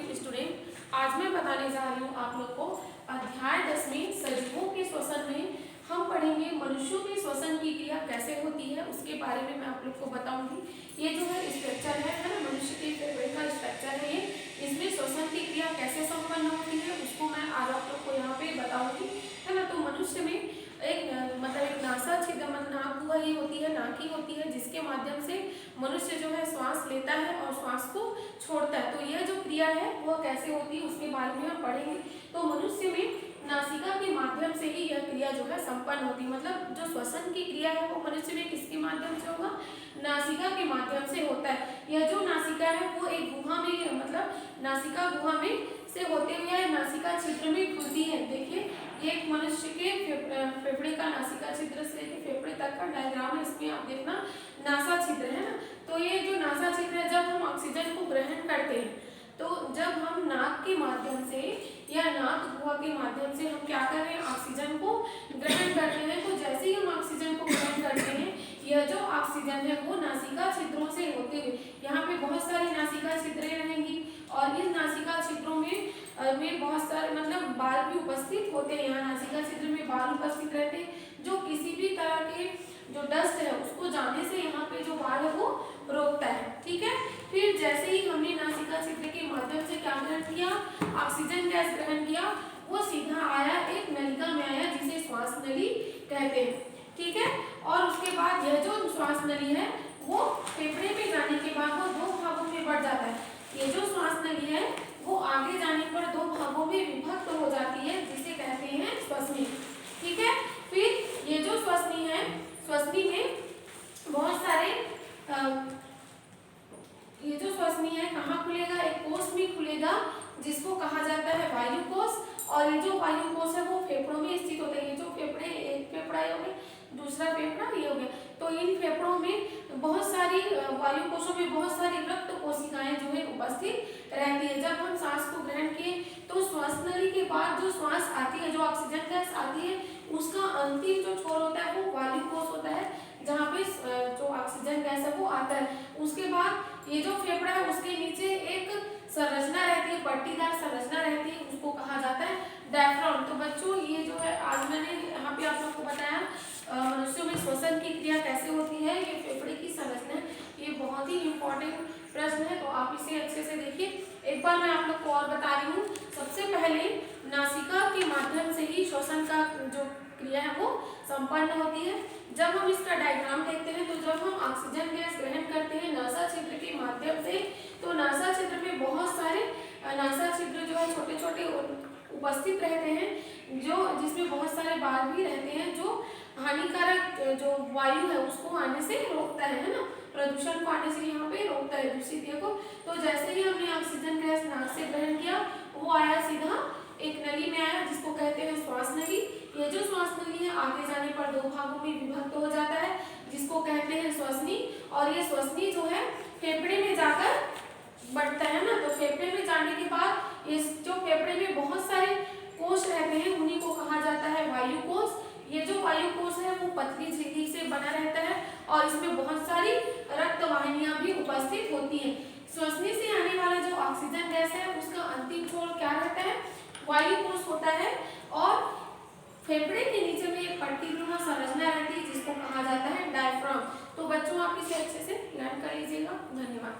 Morning student. आज मैं बताने जा रही हूँ आप लोग को अध्याय 10 में सजीवों के श्वसन में हम पढ़ेंगे मनुष्यों के श्वसन की क्रिया कैसे होती है, उसके बारे में मैं आप लोग को बताऊंगी। ये जो है स्ट्रक्चर है ना, मनुष्य के फेफड़े का स्ट्रक्चर है ये। इसमें श्वसन की क्रिया कैसे संपन्न होती है उसको मैं आज आप लोग को यहाँ पे बताऊंगी, है ना। तो मनुष्य में एक नासा छिद्र नाक हुआ ये होती है, नाकी होती है, जिसके माध्यम से मनुष्य जो है श्वास लेता है और श्वास को छोड़ता है। तो यह जो क्रिया है वह कैसे होती है उसके बारे में हम पढ़ेंगे। तो मनुष्य में नासिका के माध्यम से ही यह क्रिया जो है संपन्न होती है। मतलब जो श्वसन की क्रिया है वो मनुष्य में किसके माध्यम से होगा? नासिका के माध्यम से होता है। यह जो नासिका है वो एक गुहा में, मतलब नासिका गुहा में से होते हुए नासिका छिद्र में खुलती है। देखिए ये एक मनुष्य के फेफड़े का नासिका छिद्र से लेकर फेफड़े तक का डायग्राम है। इसमें आप देखना नासा छिद्र है ना। तो ये जो नासा छिद्र है, जब हम ऑक्सीजन को ग्रहण करते हैं तो जब हम नाक के माध्यम से या नाक गुहा के माध्यम से हम क्या कर रहे हैं, ऑक्सीजन को ग्रहण करते हैं। तो जैसे ही हम ऑक्सीजन को ग्रहण करते हैं, यह जो ऑक्सीजन है वो नासिका छिद्रों से होते हुए, यहाँ पे बहुत सारी नासिका छिद्रें रहेंगी और इन नासिका छिद्रों में बहुत सारे मतलब बाल भी उपस्थित होते हैं। यहाँ नासिका छिद्र में बाल उपस्थित रहते हैं जो किसी भी तरह के जो डस्ट है उसको जाने से यहाँ पे जो बाल है वो रोकता है। ठीक है, फिर जैसे ही हमने नासिका छिद्र के माध्यम से क्या ग्रहण किया, ऑक्सीजन गैस ग्रहण किया, वो सीधा आया एक नलिका में आया जिसे श्वास नली कहते हैं। ठीक है, और उसके बाद यह जो श्वास नली है वो फेफड़े में जाने के बाद वो दो भागों में बढ़ जाता है। ये जो श्वास नली है वो आगे जाने पर दो भागों में विभक्त हो जाती है जिसे कहते हैं श्वसनी। ठीक है, फिर ये जो श्वसनी है, श्वसनी में बहुत सारे ये जो श्वसनी है कहाँ खुलेगा, एक कोष में खुलेगा जिसको कहा जाता है वायु कोष। और ये जो वायु कोष है वो फेफड़ों में स्थित होते हैं। ये जो फेफड़े, एक फेफड़ा ये हो गया, दूसरा फेफड़ा ये हो गया। तो इन फेफड़ों में बहुत सारी वायु कोषों में बहुत सारी रक्त कोशिकाएं जो है उपस्थित रहती है। जब हम सांस को ग्रहण किए तो श्वास नली के बाद जो श्वास आती है, जो ऑक्सीजन गैस आती है, उसका अंतिम जो छोर होता है वो वायु कोष होता है जहाँ पे जो ऑक्सीजन गैस है वो आता है। उसके बाद ये जो फेफड़ा है उसके नीचे एक संरचना रहती है, पट्टीदार संरचना रहती है, उसको कहा जाता है डायफ्राम। तो बच्चों ये जो है आज मैंने यहाँ पे आप लोग को बताया मनुष्यों में श्वसन की क्रिया कैसे होती है, ये फेफड़े की संरचना है। ये बहुत ही इंपॉर्टेंट प्रश्न है, तो आप इसे अच्छे से देखिए। एक बार मैं आप लोग को और बता रही हूँ। सबसे पहले नासिका के माध्यम से ही श्वसन का जो क्रिया है वो संपन्न होती है। जब हम इसका डायग्राम देखते हैं तो जब हम ऑक्सीजन गैस ग्रहण करते हैं नासा छिद्र के माध्यम से, तो नासा छिद्र में बहुत सारे नासा छिद्र जो है छोटे छोटे उपस्थित रहते हैं, जो जिसमें बहुत सारे बाल भी रहते हैं जो हानिकारक जो वायु है उसको आने से रोकता है ना, प्रदूषण को आने से यहाँ पे रोकता है दूषित को। तो जैसे ही हमने ऑक्सीजन गैस नाक से ग्रहण किया वो आया सीधा एक नली में आया जिसको कहते हैं श्वास नली। ये जो श्वास नली है आगे जाने पर दो भागों में विभक्त हो जाता है जिसको कहते हैं श्वसनी। और ये श्वसनी जो है फेफड़े में जाकर बढ़ता है ना। तो फेफड़े में जाने के बाद ये जो फेफड़े में बहुत सारे कोष रहते हैं उन्हीं को कहा जाता है वायु कोष। ये जो वायु कोष है वो पतली झिल्ली से बना रहता है और इसमें बहुत सारी रक्त वाहिनियां भी उपस्थित होती हैं। श्वसनी से आने वाला जो ऑक्सीजन गैस है उसका अंतिम छोर क्या रहता है, वायु कोष होता है। और फेफड़े के नीचे में एक पट्टीनुमा संरचना रहती है जिसको कहा जाता है डायफ्राम। तो बच्चों आप इसे अच्छे से लर्न कर लीजिएगा। धन्यवाद।